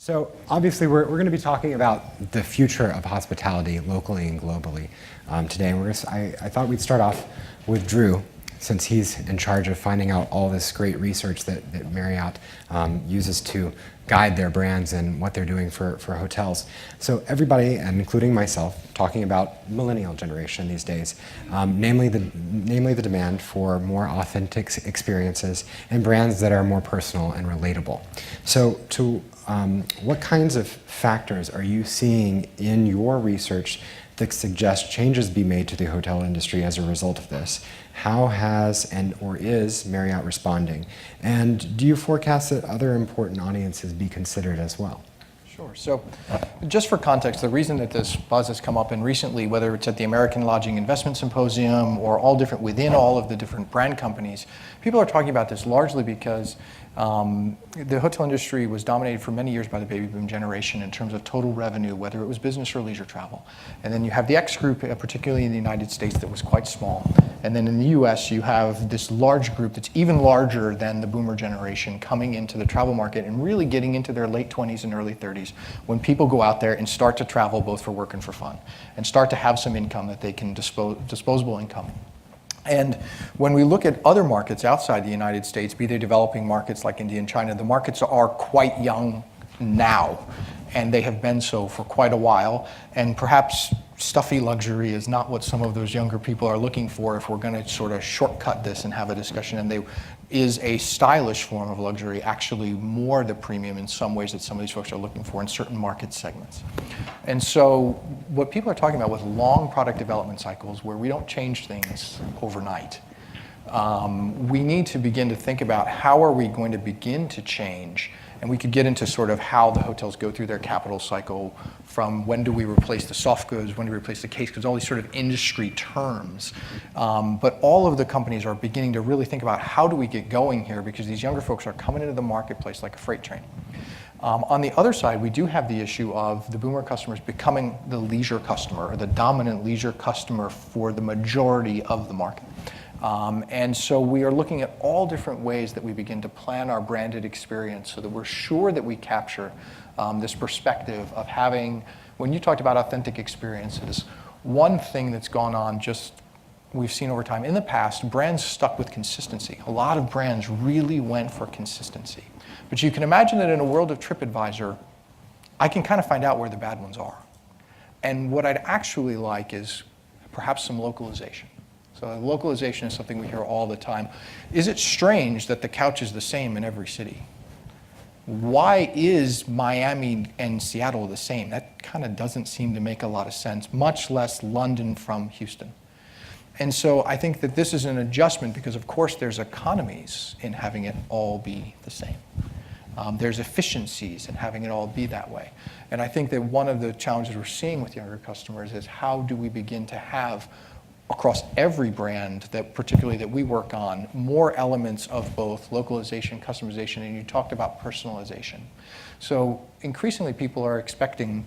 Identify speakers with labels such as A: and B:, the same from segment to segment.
A: So obviously we're going to be talking about the future of hospitality locally and globally today. And I thought we'd start off with Drew, since he's in charge of finding out all this great research that Marriott uses to guide their brands and what they're doing for hotels. So everybody, and including myself, talking about millennial generation these days, namely the demand for more authentic experiences and brands that are more personal and relatable. So what kinds of factors are you seeing in your research that suggest changes be made to the hotel industry as a result of this? How has or is Marriott responding? And do you forecast that other important audiences be considered as well?
B: Sure. So just for context, the reason that this buzz has come up, and recently, whether it's at the American Lodging Investment Symposium or within all of the different brand companies, people are talking about this largely because the hotel industry was dominated for many years by the baby boom generation in terms of total revenue, whether it was business or leisure travel. And then you have the X group, particularly in the United States, that was quite small. And then in the US, you have this large group that's even larger than the boomer generation coming into the travel market and really getting into their late 20s and early 30s when people go out there and start to travel both for work and for fun and start to have some income that they can disposable income. And when we look at other markets outside the United States, be they developing markets like India and China, the markets are quite young now, and they have been so for quite a while. And perhaps stuffy luxury is not what some of those younger people are looking for if we're going to sort of shortcut this and have a discussion. And is a stylish form of luxury actually more the premium in some ways that some of these folks are looking for in certain market segments? And so what people are talking about with long product development cycles where we don't change things overnight, we need to begin to think about how are we going to begin to change. And we could get into sort of how the hotels go through their capital cycle, from when do we replace the soft goods, when do we replace the case goods, all these sort of industry terms. But all of the companies are beginning to really think about how do we get going here, because these younger folks are coming into the marketplace like a freight train. On the other side, we do have the issue of the boomer customers becoming the leisure customer, or the dominant leisure customer for the majority of the market. And so we are looking at all different ways that we begin to plan our branded experience so that we're sure that we capture this perspective of having, when you talked about authentic experiences, one thing that's gone on we've seen over time in the past, brands stuck with consistency. A lot of brands really went for consistency. But you can imagine that in a world of TripAdvisor, I can kind of find out where the bad ones are. And what I'd actually like is perhaps some localization. So localization is something we hear all the time. Is it strange that the couch is the same in every city? Why is Miami and Seattle the same? That kind of doesn't seem to make a lot of sense, much less London from Houston. And so I think that this is an adjustment because, of course, there's economies in having it all be the same. There's efficiencies in having it all be that way. And I think that one of the challenges we're seeing with younger customers is how do we begin to have across every brand particularly that we work on, more elements of both localization, customization, and you talked about personalization. So increasingly people are expecting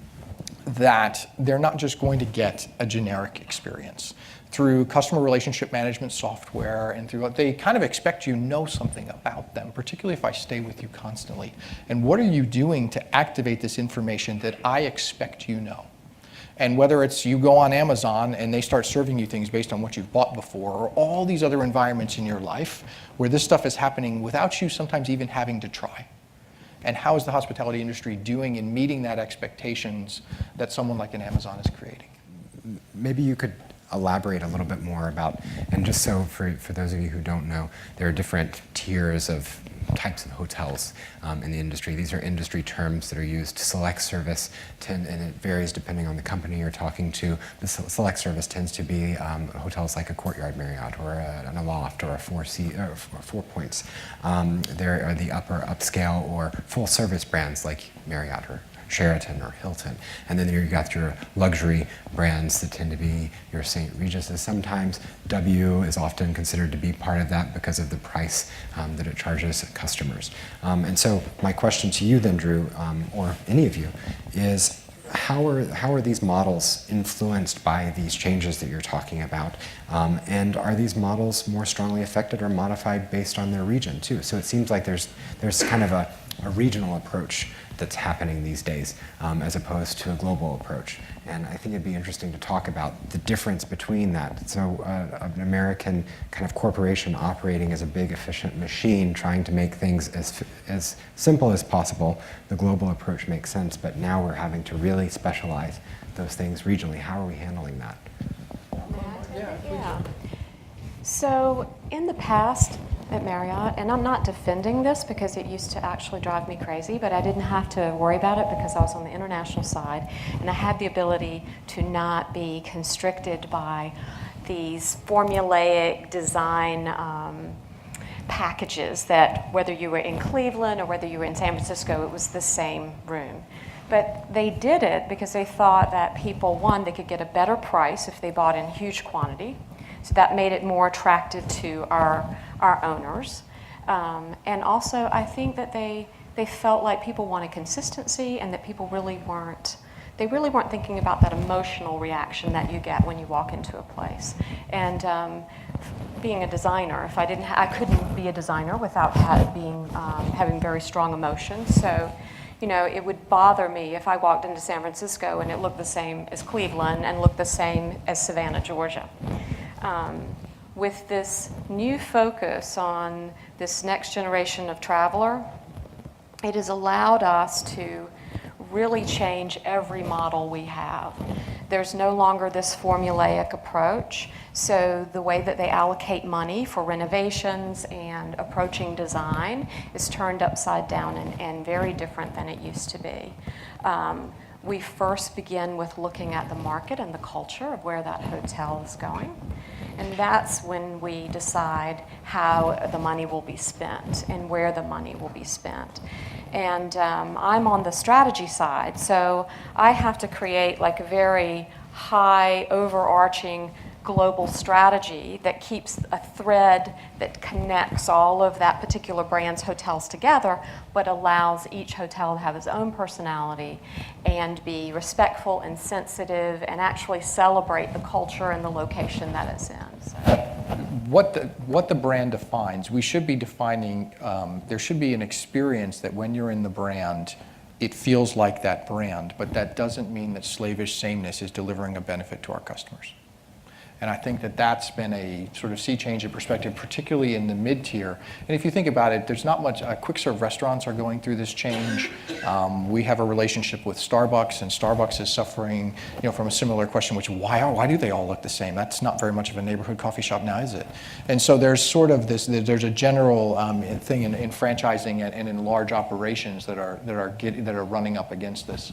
B: that they're not just going to get a generic experience. Through customer relationship management software and through they kind of expect you know something about them, particularly if I stay with you constantly. And what are you doing to activate this information that I expect you know? And whether it's you go on Amazon and they start serving you things based on what you've bought before, or all these other environments in your life where this stuff is happening without you sometimes even having to try. And how is the hospitality industry doing in meeting that expectations that someone like an Amazon is creating?
A: Maybe you could elaborate a little bit more about, and just so for those of you who don't know, there are different tiers of types of hotels in the industry. These are industry terms that are used. Select service, and it varies depending on the company you're talking to. The select service tends to be hotels like a Courtyard Marriott or an Aloft or a Four Points. There are the upper upscale or full service brands like Marriott or Sheraton or Hilton. And then you've got your luxury brands that tend to be your St. Regis's. Sometimes W is often considered to be part of that because of the price that it charges customers. And so my question to you then, Drew, or any of you, is how are these models influenced by these changes that you're talking about? And are these models more strongly affected or modified based on their region too? So it seems like there's kind of a regional approach that's happening these days, as opposed to a global approach. And I think it'd be interesting to talk about the difference between that. So an American kind of corporation operating as a big efficient machine, trying to make things as simple as possible, the global approach makes sense, but now we're having to really specialize those things regionally. How are we handling that?
C: Yeah. So in the past at Marriott, and I'm not defending this because it used to actually drive me crazy, but I didn't have to worry about it because I was on the international side, and I had the ability to not be constricted by these formulaic design packages that whether you were in Cleveland or whether you were in San Francisco, it was the same room. But they did it because they thought that people, one, they could get a better price if they bought in huge quantity. So that made it more attractive to our owners. And also, I think that they felt like people wanted consistency and that people really weren't thinking about that emotional reaction that you get when you walk into a place. And being a designer, if I didn't, I couldn't be a designer without having very strong emotions. So, you know, it would bother me if I walked into San Francisco and it looked the same as Cleveland and looked the same as Savannah, Georgia. With this new focus on this next generation of traveler, it has allowed us to really change every model we have. There's no longer this formulaic approach. So the way that they allocate money for renovations and approaching design is turned upside down and very different than it used to be. We first begin with looking at the market and the culture of where that hotel is going. And that's when we decide how the money will be spent and where the money will be spent. And I'm on the strategy side, so I have to create like a very high, overarching global strategy that keeps a thread that connects all of that particular brand's hotels together, but allows each hotel to have its own personality and be respectful and sensitive and actually celebrate the culture and the location that it's in. So.
B: What the brand defines, we should be defining, there should be an experience that when you're in the brand, it feels like that brand, but that doesn't mean that slavish sameness is delivering a benefit to our customers. And I think that that's been a sort of sea change in perspective, particularly in the mid-tier. And if you think about it, there's not much, quick-serve restaurants are going through this change. We have a relationship with Starbucks, and Starbucks is suffering, from a similar question, which why do they all look the same? That's not very much of a neighborhood coffee shop now, is it? And so there's sort of this, there's a general thing in franchising and in large operations that are running up against this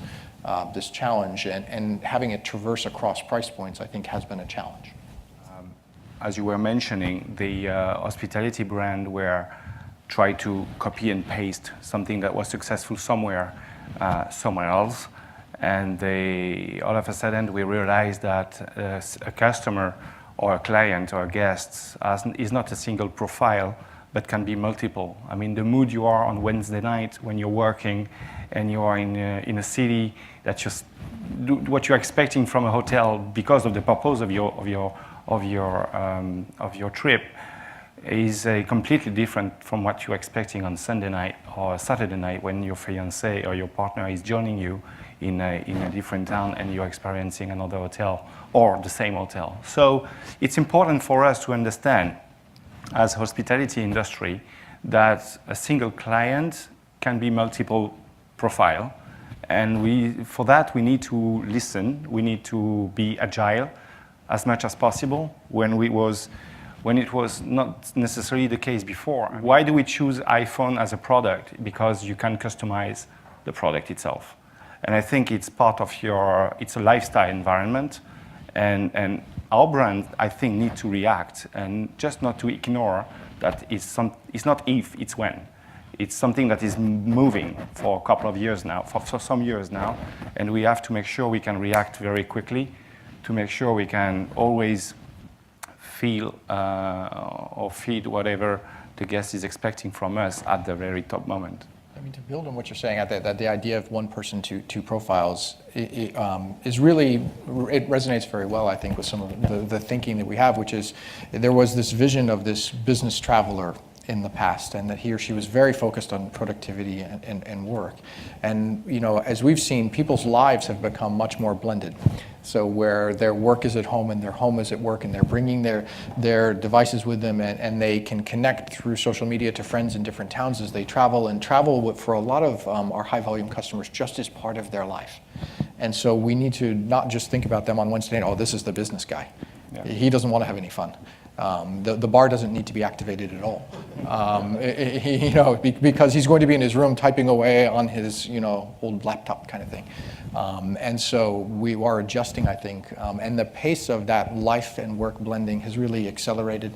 B: challenge, and having it traverse across price points, I think, has been a challenge.
D: As you were mentioning, the hospitality brand were try to copy and paste something that was successful somewhere else, and all of a sudden we realized that a customer or a client or a guest is not a single profile, but can be multiple. I mean, the mood you are on Wednesday night when you're working and you are in a city that just do what you're expecting from a hotel because of the purpose of your trip is completely different from what you're expecting on Sunday night or Saturday night when your fiancé or your partner is joining you in a different town and you're experiencing another hotel or the same hotel. So it's important for us to understand as hospitality industry that a single client can be multiple profile, and for that we need to listen, we need to be agile as much as possible when it was not necessarily the case before. Why do we choose iPhone as a product? Because you can customize the product itself. And I think it's part of it's a lifestyle environment, and our brand, I think, need to react and just not to ignore that it's not if, it's when. It's something that is moving for a couple of years now, for some years now, and we have to make sure we can react very quickly to make sure we can always feel or feed whatever the guest is expecting from us at the very top moment.
B: I mean, to build on what you're saying, that the idea of one person, two profiles is really, it resonates very well, I think, with some of the thinking that we have, which is there was this vision of this business traveler in the past, and that he or she was very focused on productivity and work. And as we've seen, people's lives have become much more blended. So where their work is at home and their home is at work, and they're bringing their devices with them, and they can connect through social media to friends in different towns as they travel, and travel for a lot of our high volume customers just as part of their life. And so we need to not just think about them on Wednesday night, oh, this is the business guy. Yeah. He doesn't want to have any fun. The bar doesn't need to be activated at all, because he's going to be in his room typing away on his old laptop kind of thing. And so we are adjusting, I think, and the pace of that life and work blending has really accelerated.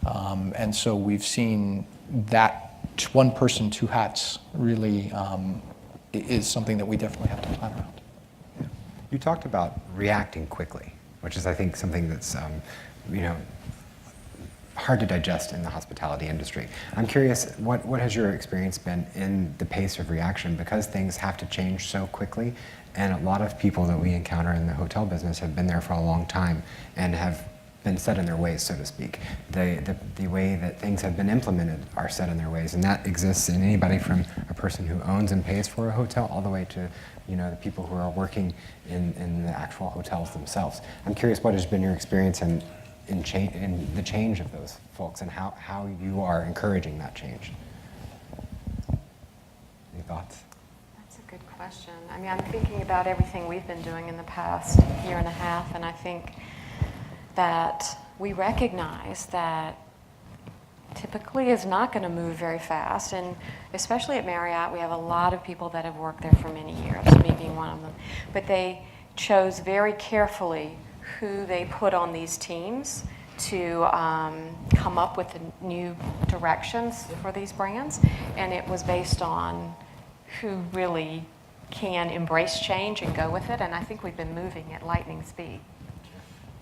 B: And so we've seen that one person, two hats really is something that we definitely have to plan around.
A: You talked about reacting quickly, which is, I think, something that's hard to digest in the hospitality industry. I'm curious, what has your experience been in the pace of reaction? Because things have to change so quickly, and a lot of people that we encounter in the hotel business have been there for a long time and have been set in their ways, so to speak. The way that things have been implemented are set in their ways, and that exists in anybody from a person who owns and pays for a hotel all the way to the people who are working in the actual hotels themselves. I'm curious, what has been your experience in the change of those folks, and how you are encouraging that change? Any thoughts?
C: That's a good question. I mean, I'm thinking about everything we've been doing in the past year and a half, and I think that we recognize that typically is not going to move very fast, and especially at Marriott, we have a lot of people that have worked there for many years, me being one of them, but they chose very carefully who they put on these teams to come up with the new directions for these brands, and it was based on who really can embrace change and go with it, and I think we've been moving at lightning speed.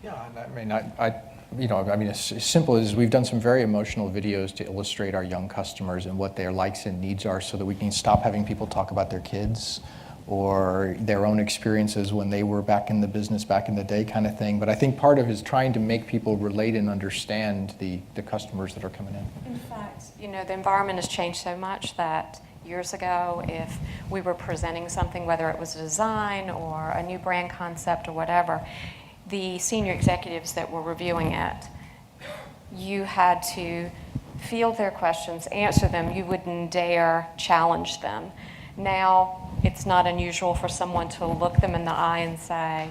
B: Yeah, I mean, as simple as we've done some very emotional videos to illustrate our young customers and what their likes and needs are, so that we can stop having people talk about their kids or their own experiences when they were back in the business back in the day kind of thing. But I think part of it is trying to make people relate and understand the customers that are coming in.
C: In fact, the environment has changed so much that years ago, if we were presenting something, whether it was a design or a new brand concept or whatever, the senior executives that were reviewing it, you had to field their questions, answer them. You wouldn't dare challenge them. Now, it's not unusual for someone to look them in the eye and say,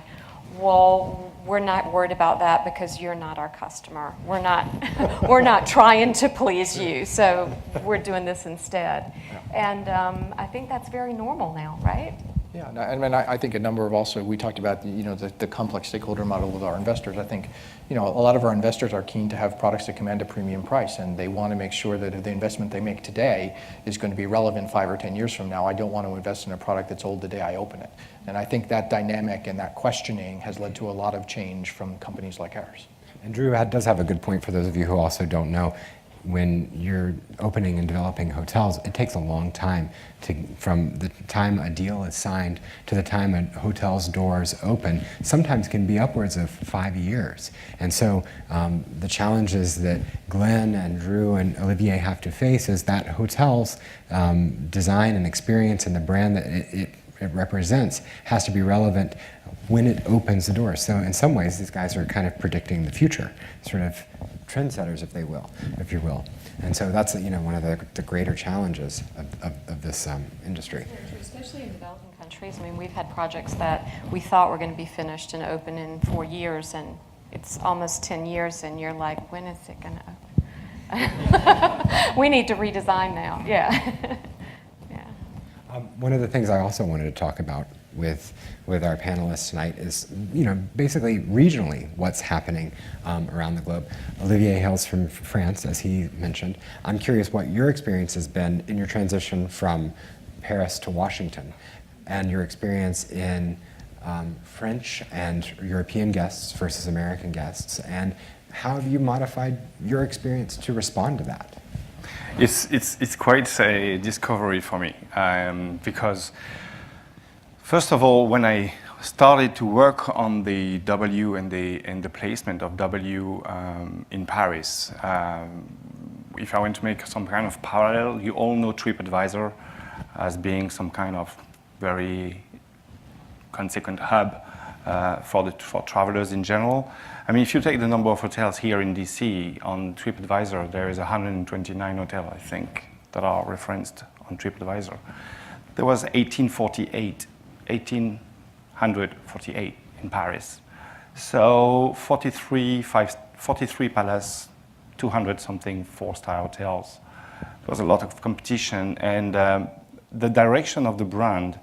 C: well, we're not worried about that because you're not our customer. We're not trying to please you, so we're doing this instead. And I think that's very normal now, right?
B: Yeah, I mean, I think a number of also, we talked about the complex stakeholder model with our investors. I think a lot of our investors are keen to have products that command a premium price, and they want to make sure that if the investment they make today is going to be relevant 5 or 10 years from now. I don't want to invest in a product that's old the day I open it. And I think that dynamic and that questioning has led to a lot of change from companies like ours.
A: And Drew does have a good point for those of you who also don't know. When you're opening and developing hotels, it takes a long time from the time a deal is signed to the time a hotel's doors open, sometimes can be upwards of 5 years. And so the challenges that Glenn and Drew and Olivier have to face is that hotels' design and experience and the brand that it represents has to be relevant when it opens the door. So in some ways, these guys are kind of predicting the future, sort of trendsetters, if you will. And so that's one of the greater challenges of this industry.
C: Especially in developing countries. I mean, we've had projects that we thought were going to be finished and open in 4 years, and it's almost 10 years, and you're like, when is it going to open? We need to redesign now. Yeah.
A: One of the things I also wanted to talk about with our panelists tonight is, basically regionally what's happening around the globe. Olivier hails from France, as he mentioned. I'm curious what your experience has been in your transition from Paris to Washington, and your experience in French and European guests versus American guests, and how have you modified your experience to respond to that?
D: It's quite a discovery for me, because first of all, when I started to work on the W and the placement of W in Paris, if I want to make some kind of parallel, you all know TripAdvisor as being some kind of very consequent hub for travelers in general. I mean, if you take the number of hotels here in DC on TripAdvisor, there is 129 hotels, I think, that are referenced on TripAdvisor. There was 1848 in Paris. So 43 palace, 200 something 4-star hotels. There was a lot of competition, and the direction of the brand,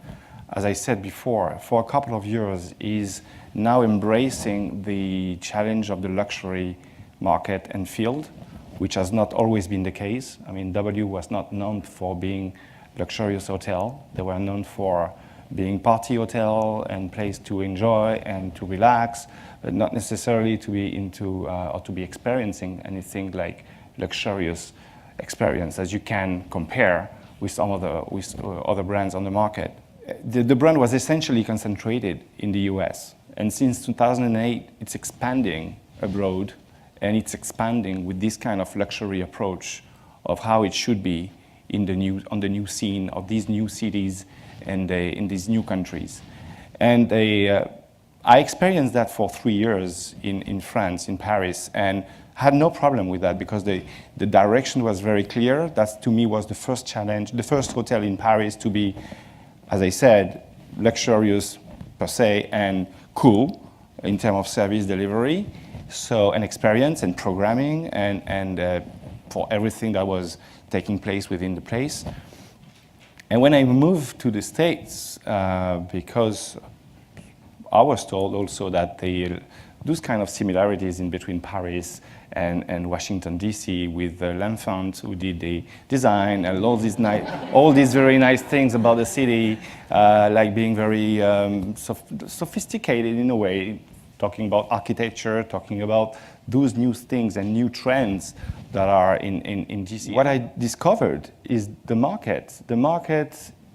D: as I said before, for a couple of years is now embracing the challenge of the luxury market and field, which has not always been the case. I mean, W was not known for being luxurious hotel. They were known for being party hotel and place to enjoy and to relax, but not necessarily to be into or to be experiencing anything like luxurious experience, as you can compare with some of the other brands on the market. The brand was essentially concentrated in the US, and since 2008, it's expanding abroad, and it's expanding with this kind of luxury approach of how it should be on the new scene of these new cities and in these new countries. And I experienced that for 3 years in France, in Paris, and had no problem with that because the direction was very clear. That, to me, was the first challenge, the first hotel in Paris to be, as I said, luxurious per se and cool in terms of service delivery, so an experience and programming and for everything that was taking place within the place. And when I moved to the States, because I was told also that those kind of similarities in between Paris and Washington, D.C. with L'Enfant, who did the design and all these very nice things about the city, like being very sophisticated in a way, talking about architecture, talking about those new things and new trends that are in D.C. What I discovered is the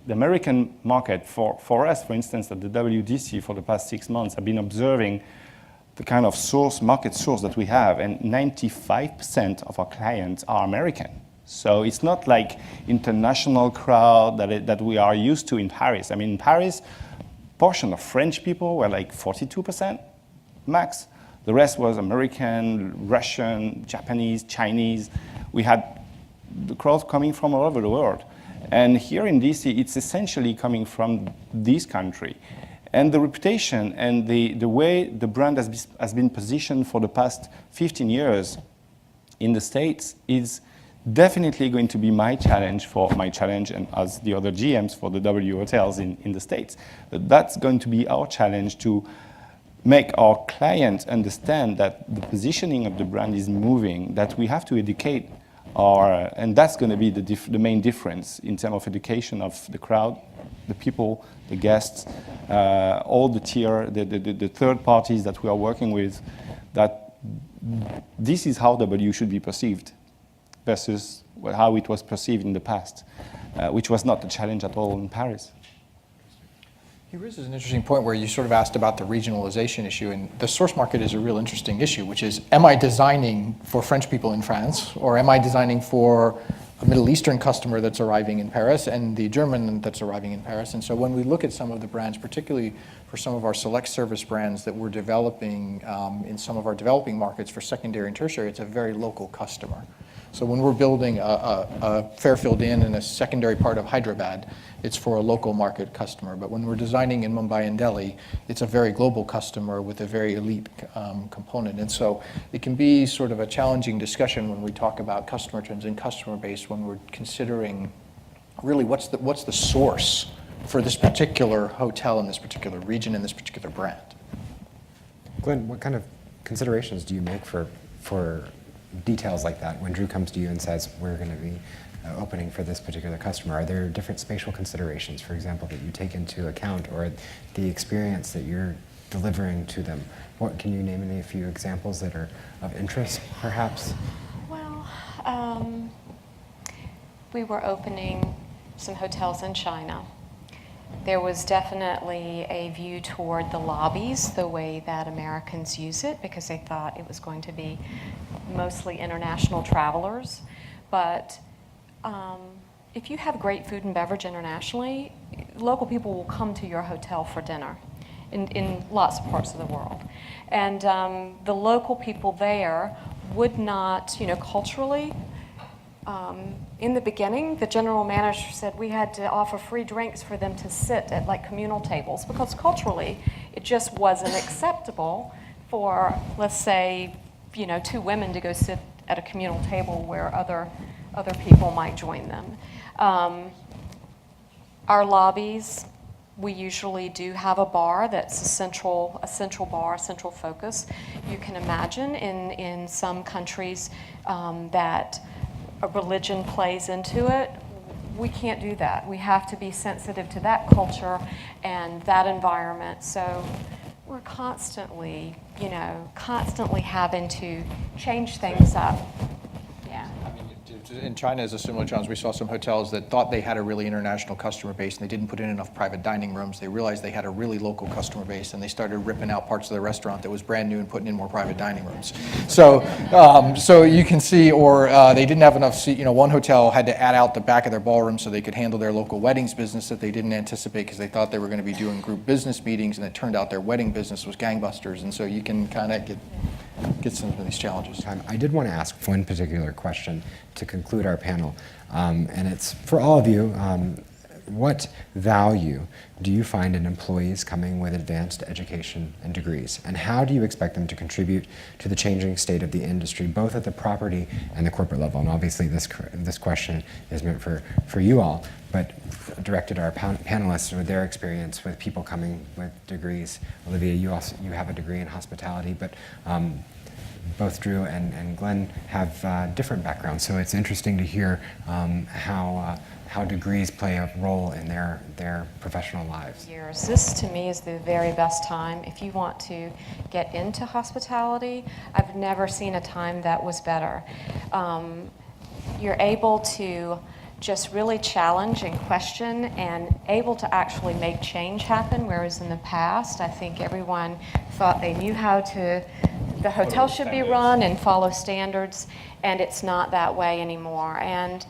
D: American market, for us, for instance, at the WDC for the past 6 months, I've been observing the kind of market source that we have, and 95% of our clients are American. So it's not like international crowd that we are used to in Paris. I mean, in Paris, portion of French people were like 42% max. The rest was American, Russian, Japanese, Chinese. We had the crowd coming from all over the world. And here in DC, it's essentially coming from this country. And the reputation and the way the brand has been positioned for the past 15 years in the States is definitely going to be my challenge and as the other GMs for the W hotels in the States. But that's going to be our challenge to make our clients understand that the positioning of the brand is moving, that we have to educate and that's going to be the main difference in terms of education of the crowd, the people, the guests, all the the third parties that we are working with, that this is how W should be perceived versus how it was perceived in the past, which was not a challenge at all in Paris.
B: He raises an interesting point where you sort of asked about the regionalization issue, and the source market is a real interesting issue, which is, am I designing for French people in France, or am I designing for a Middle Eastern customer that's arriving in Paris and the German that's arriving in Paris? And so when we look at some of the brands, particularly for some of our select service brands that we're developing in some of our developing markets for secondary and tertiary, it's a very local customer. So when we're building a Fairfield Inn in a secondary part of Hyderabad, it's for a local market customer. But when we're designing in Mumbai and Delhi, it's a very global customer with a very elite component. And so it can be sort of a challenging discussion when we talk about customer trends and customer base when we're considering really what's the source for this particular hotel in this particular region in this particular brand.
A: Glenn, what kind of considerations do you make for details like that when Drew comes to you and says, we're going to be opening for this particular customer? Are there different spatial considerations, for example, that you take into account, or the experience that you're delivering to them? Can you name a few examples that are of interest, perhaps?
C: Well, we were opening some hotels in China. There was definitely a view toward the lobbies, the way that Americans use it, because they thought it was going to be mostly international travelers. but if you have great food and beverage internationally, local people will come to your hotel for dinner in lots of parts of the world. And the local people there would not, culturally, in the beginning, the general manager said we had to offer free drinks for them to sit at like communal tables because culturally it just wasn't acceptable for, let's say, 2 women to go sit at a communal table where other people might join them. Our lobbies, we usually do have a bar that's a central bar, a central focus. You can imagine in some countries that a religion plays into it. We can't do that. We have to be sensitive to that culture and that environment. So we're constantly having to change things up. Yeah.
B: In China, as a similar challenge, we saw some hotels that thought they had a really international customer base and they didn't put in enough private dining rooms. They realized they had a really local customer base and they started ripping out parts of the restaurant that was brand new and putting in more private dining rooms. So you can see, or they didn't have enough seat. One hotel had to add out the back of their ballroom so they could handle their local weddings business that they didn't anticipate because they thought they were going to be doing group business meetings, and it turned out their wedding business was gangbusters. And so you can kind of get some of these challenges.
A: I did want to ask one particular question to conclude our panel, and it's for all of you. What value do you find in employees coming with advanced education and degrees, and how do you expect them to contribute to the changing state of the industry, both at the property and the corporate level? And obviously this question is meant for you all, but directed to our panelists with their experience with people coming with degrees. Olivier, you have a degree in hospitality, but both Drew and Glenn have different backgrounds, so it's interesting to hear how degrees play a role in their professional lives.
C: This, to me, is the very best time. If you want to get into hospitality, I've never seen a time that was better. You're able to just really challenge and question and able to actually make change happen, whereas in the past, I think everyone thought they knew how the hotel should be run and follow standards, and it's not that way anymore. And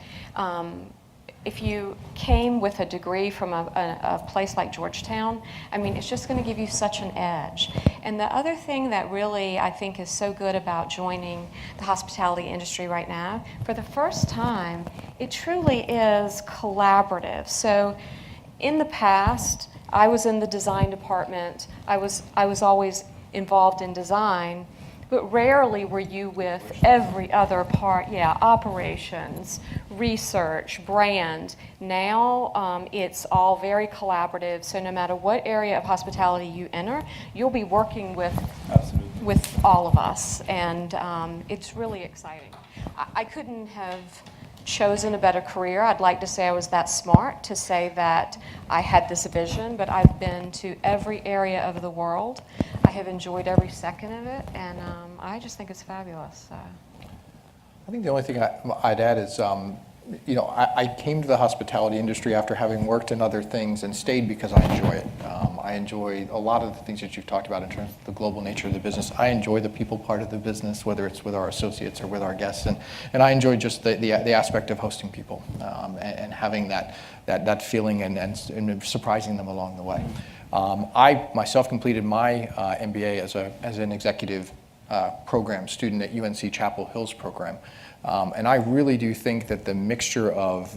C: if you came with a degree from a place like Georgetown, it's just going to give you such an edge. And the other thing that really I think is so good about joining the hospitality industry right now, for the first time, it truly is collaborative. So in the past, I was in the design department. I was always involved in design, but rarely were you with every other part, operations, research, brand. Now it's all very collaborative, so no matter what area of hospitality you enter, you'll be working with all of us, and it's really exciting. I couldn't have chosen a better career. I'd like to say I was that smart to say that I had this vision, but I've been to every area of the world. I have enjoyed every second of it, and I just think it's fabulous.
B: I think the only thing I'd add is, I came to the hospitality industry after having worked in other things and stayed because I enjoy it. I enjoy a lot of the things that you've talked about in terms of the global nature of the business. I enjoy the people part of the business, whether it's with our associates or with our guests, and I enjoy just the aspect of hosting people and having that feeling and surprising them along the way. I myself completed my MBA as an executive program student at UNC Chapel Hill's program. And I really do think that the mixture of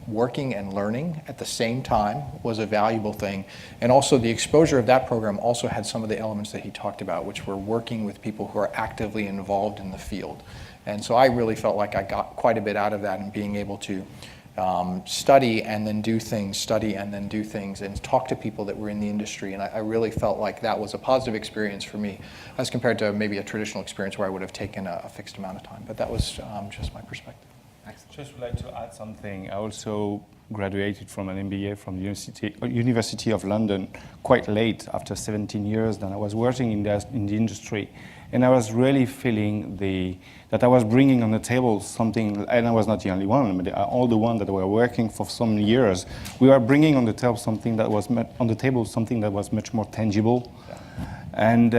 B: working and learning at the same time was a valuable thing. And also the exposure of that program also had some of the elements that he talked about, which were working with people who are actively involved in the field. And so I really felt like I got quite a bit out of that, and being able to study and then do things, and talk to people that were in the industry. And I really felt like that was a positive experience for me as compared to maybe a traditional experience where I would have taken a fixed amount of time. But that was just my perspective.
D: Just would like to add something. I also graduated from an MBA from the University of London quite late, after 17 years. Then I was working in the industry, and I was really feeling that I was bringing on the table something, and I was not the only one, but all the ones that were working for some years, we were bringing on the table something that was much more tangible. Yeah. And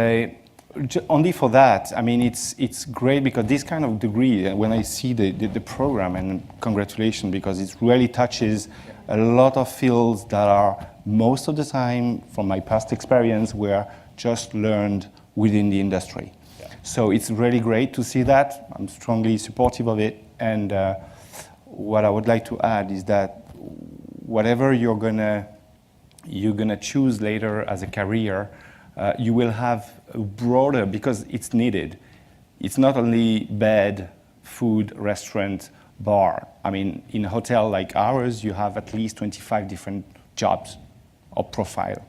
D: Only for that, I mean, it's great because this kind of degree, when I see the program, and congratulations, because it really touches a lot of fields that are, most of the time, from my past experience, were just learned within the industry. Yeah. So it's really great to see that. I'm strongly supportive of it. And what I would like to add is that whatever you're gonna choose later as a career, you will have a broader, because it's needed. It's not only bed, food, restaurant, bar. I mean, in a hotel like ours, you have at least 25 different jobs or profile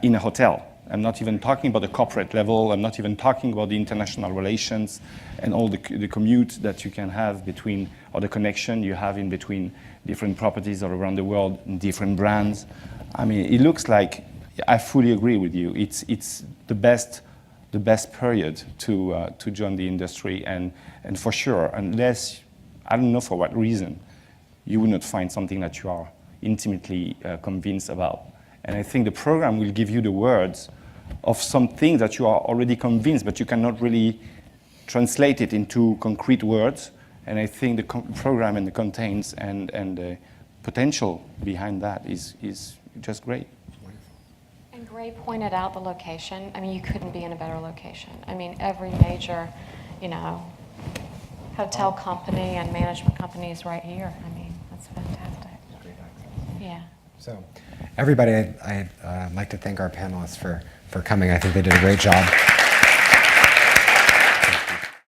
D: in a hotel. I'm not even talking about the corporate level. I'm not even talking about the international relations and all the commute that you can have between, or the connection you have in between different properties all around the world, and different brands. I mean, it looks like, I fully agree with you. It's the best period to join the industry, and for sure, unless, I don't know for what reason, you will not find something that you are intimately convinced about. And I think the program will give you the words of some things that you are already convinced, but you cannot really translate it into concrete words. And I think the program and the contents and the potential behind that is just great.
C: And Gray pointed out the location. I mean, you couldn't be in a better location. I mean, every major, hotel company and management company is right here. I mean, that's fantastic. Yeah.
A: So, everybody, I'd like to thank our panelists for coming. I think they did a great job.